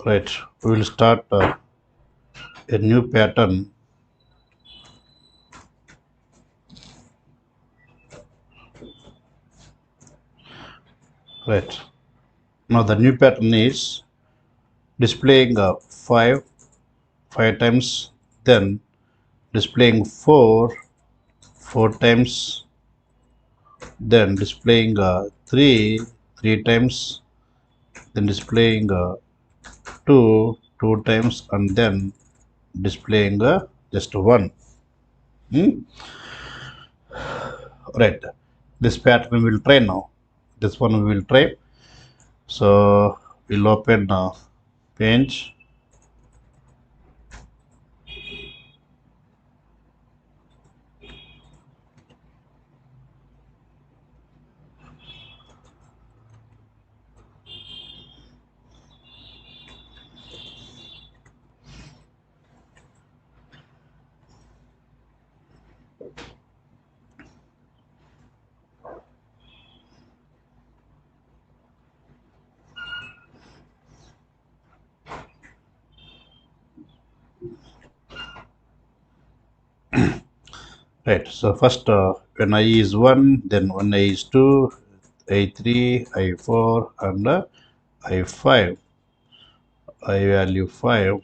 Right, we will start a new pattern. Right, now the new pattern is displaying 5 times, then displaying 4 times, then displaying 3 times, then displaying 2 times, and then displaying just 1. Hmm? Right, this pattern we will try now. This one we will try. So we'll open page. Right, so first when I is 1, then when I is 2, I3, I4, and I5, I value 5.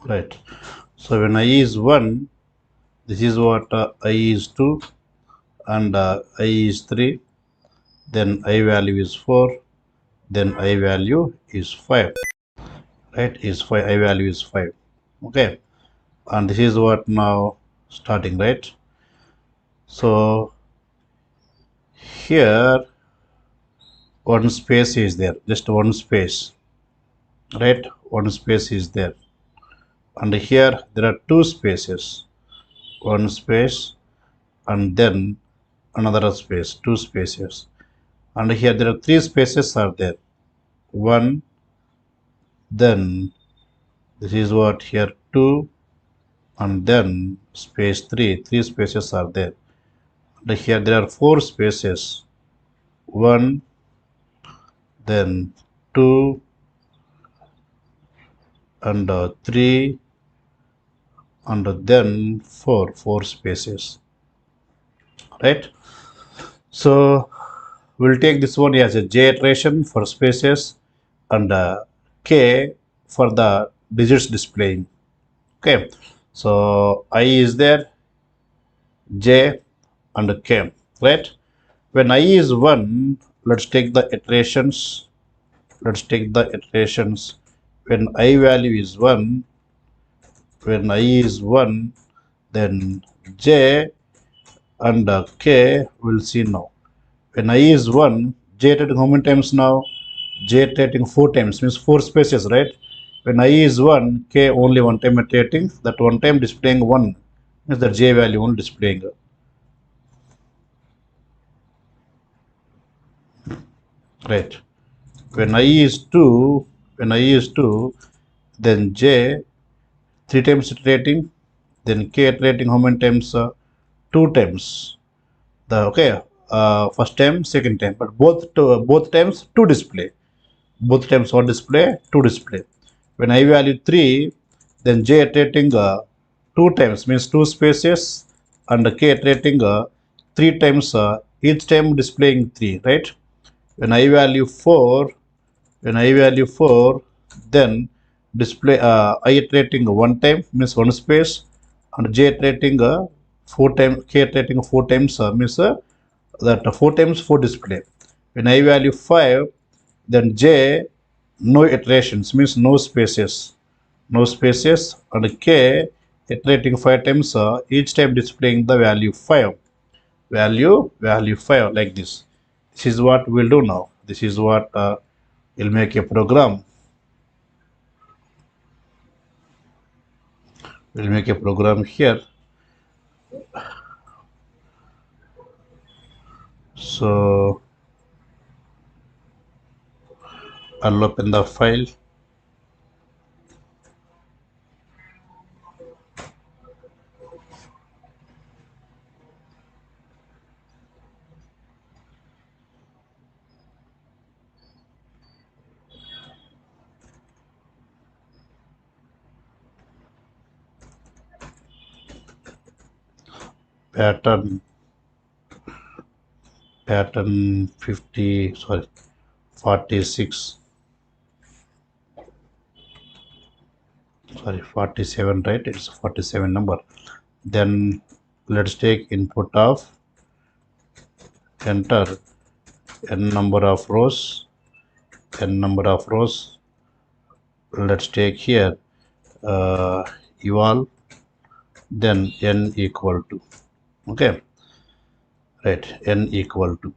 Right, so when I is 1, this is what I is 2, and I is 3, then I value is 4, then I value is 5. Right, is 5, I value is 5. Okay, and this is what now starting, right? So here one space is there, just one space, right? One space is there, and here there are 2 spaces, one space and then another space, 2 spaces, and here there are 3 spaces are there, one, then this is what here 2, and then space 3 spaces are there, and here there are 4 spaces, one, then 2, and 3, and then 4 spaces, right? So we'll take this one as a j iteration for spaces, and k for the digits displaying. Okay, so I is there, j and k, right? When I is 1, let's take the iterations. Let's take the iterations. When I value is 1, when I is 1, then j and k will see now. When I is 1, j iterating how many times now? J iterating 4 times, means 4 spaces, right? When I is 1, k only one time iterating, that one time displaying 1, means the j value only displaying. Right. When I is 2, then j 3 times iterating, then k iterating how many times? 2 times. The okay, first time, second time, but both times to display. Both times what display? To display. When I value 3, then j iterating 2 times, means 2 spaces, and k iterating 3 times, each time displaying 3, right? When I value 4, then display I iterating 1 time, means 1 space, and j iterating 4 times, k iterating 4 times, means that 4 times 4 display. When I value 5, then j no iterations, means no spaces, and k iterating 5 times, each time displaying the value 5. Value 5 like this. This is what we'll do now. This is what we'll make a program. We'll make a program here. So I'll open the file. Pattern 50, sorry, 46, sorry, 47, right? It's 47 number. Then let's take input of enter n number of rows. Let's take here eval, then n equal to, okay, right, n equal to,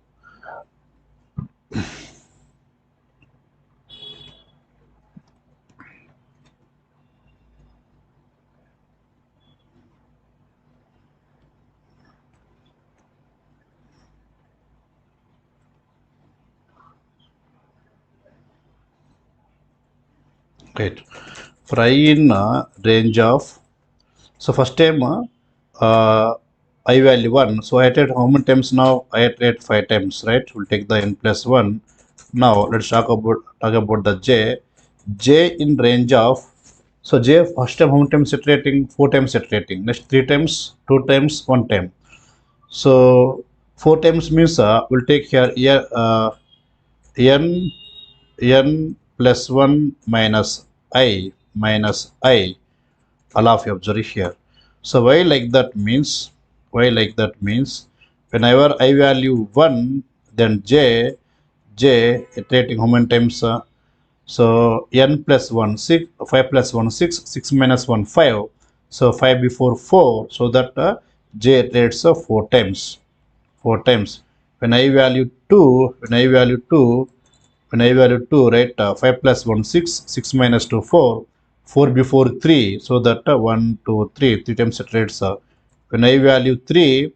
right, for I in range of, so first time I value 1, so I iterate how many times now? I iterate 5 times, right? We'll take the n plus 1. Now let's talk about the j in range of, so j first time how many times iterating? 4 times iterating. Next 3 times, 2 times, 1 time. So 4 times means we'll take here n plus 1 minus I, all of you observe here. So why like that means, whenever I value 1, then j iterating how many times? So n plus 1 6, 5 plus 1 6, 6 minus 1 5. So 5 before 4, so that j iterates 4 times. 4 times. When I value 2, right, 5 plus 1 6, 6 minus 2 4, 4 before 3, so that 1 2 3 times iterates. When I value 3,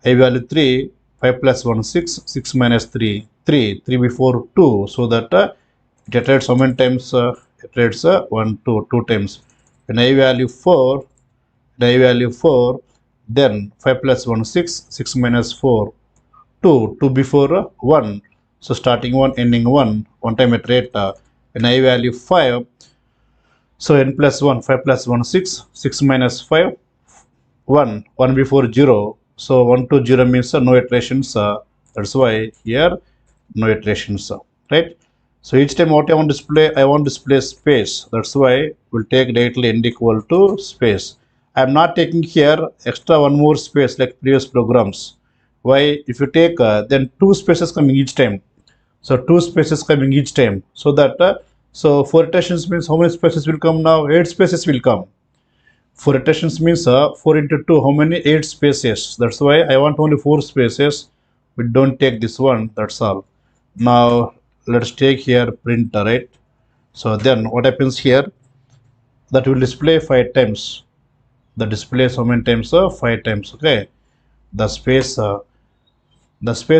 5 plus 1 6, 6 minus 3 3 before 2, so that it iterates how many times? It iterates 1 2 times. When I value 4, then 5 plus 1 6, 6 minus 4 2 before 1. So starting 1, ending 1 time iterate. When I value 5, so n plus 1, 5 plus 1 6, 6 minus 5 1 before 0. So 1 to 0 means no iterations. That's why here no iterations, right? So each time what I want to display, space. That's why we'll take directly end equal to space. I'm not taking here extra one more space like previous programs. Why? If you take then 2 spaces coming each time. So 2 spaces coming each time. So that so 4 iterations means how many spaces will come now? 8 spaces will come. 4 iterations means 4 into 2, how many? 8 spaces. That's why I want only 4 spaces. We don't take this one. That's all. Now let's take here print, right? So then what happens here? That will display 5 times. The displays how many times? 5 times. Okay. The space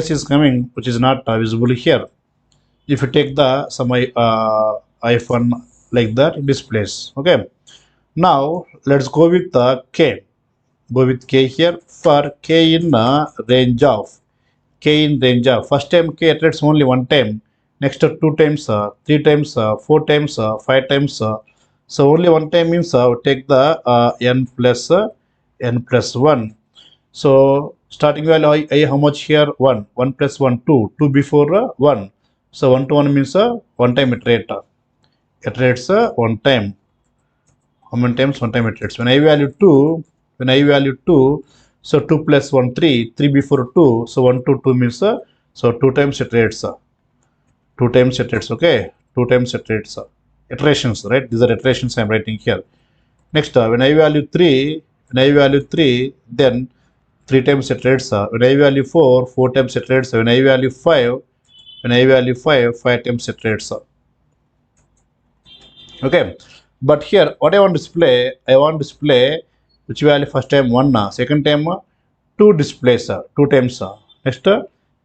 is coming, which is not visible here. If you take the some iPhone like that, it displays. Okay. Now let's go with the k. Go with k here. For k in range of, first time k iterates only 1 time. Next 2 times, 3 times, 4 times, 5 times. So only 1 time means take the n plus 1. So starting value I how much here? 1. 1 plus 1 2. 2 before 1. So 1 to 1 means 1 time iterate. Iterates 1 time. How many times? 1 time iterates. When I value 2, so 2 plus 1 3. 3 before 2. So 1 to 2 means so 2 times iterates. 2 times iterates. Okay. 2 times iterates. Iterations, right? These are iterations I'm writing here. Next, when I value 3, then 3 times iterates. When I value 4, 4 times iterates. When I value 5, 5 times iterates. Okay, but here what I want to display, which value first time 1, second time 2 displays, 2 times, next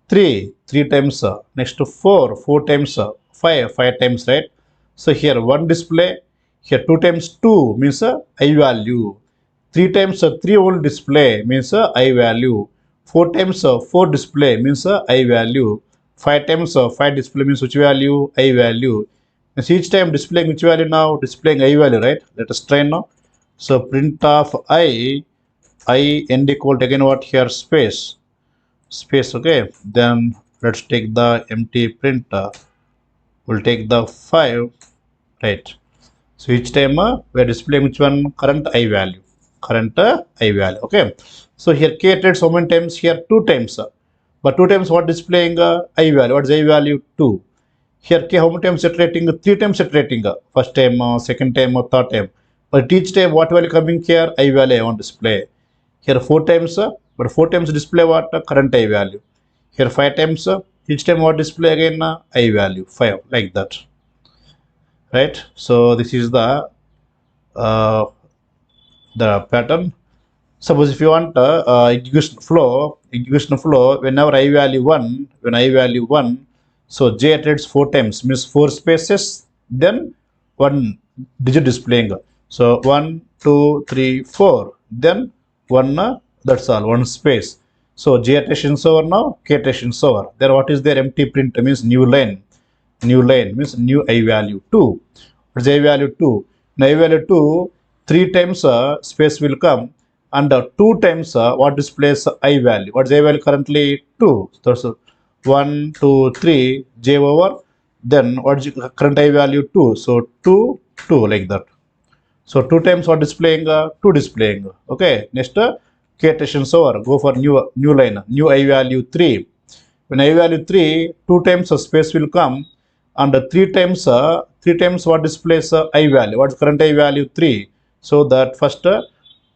3 times, next 4 times, 5 times, right? So here 1 display, here 2 times 2 means I value, 3 times 3 will display means I value, 4 times 4 display means I value, 5 times 5 display means which value, I value. Means each time displaying which value now, displaying I value, right? Let us try now. So print of I end equal to again what here, space, okay. Then let's take the empty print, we'll take the 5, right? So each time we are displaying which one, current I value, okay. So here k iterates how many times, here 2 times, but 2 times what displaying I value, what is I value, 2. Here k how many times iterating, 3 times iterating, first time, second time, or third time, but each time what value coming here, I value I want to display. Here 4 times, but 4 times display what, current I value. Here 5 times, each time what display again, I value 5, like that, right? So this is uh, the pattern. Suppose if you want execution flow, whenever I value 1, so j iterates 4 times, means 4 spaces, then 1 digit displaying. So 1, 2, 3, 4, then 1, that's all, 1 space. So j iterations over now, k iterations over. Then what is their empty print, means new line. New line means new I value 2. What is I value 2? Now I value 2, 3 times space will come, and 2 times what displays I value. What is I value currently? 2. So 1, 2, 3, j over, then what is current I value? 2. So 2, 2, like that. So 2 times what displaying? 2 displaying. Okay. Next, k iterations over. Go for new line. New I value 3. When I value 3, 2 times space will come, and 3 times what displays I value. What is current I value? 3. So that first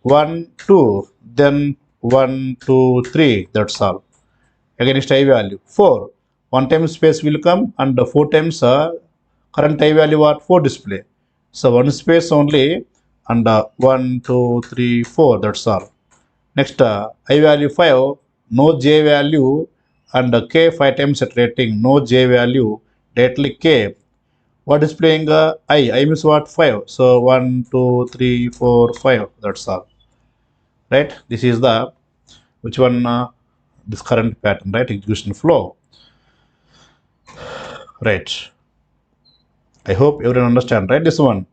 1, 2, then 1, 2, 3. That's all. Against I value 4. 1 time space will come, and 4 times current I value what? 4 display. So 1 space only, and 1, 2, 3, 4. That's all. Next, I value 5, no j value, and k 5 times iterating, no j value, directly k. What displaying I means what? 5. So 1, 2, 3, 4, 5. That's all. Right? This is the, which one, this current pattern, right? Execution flow. Right. I hope everyone understand, right? This one.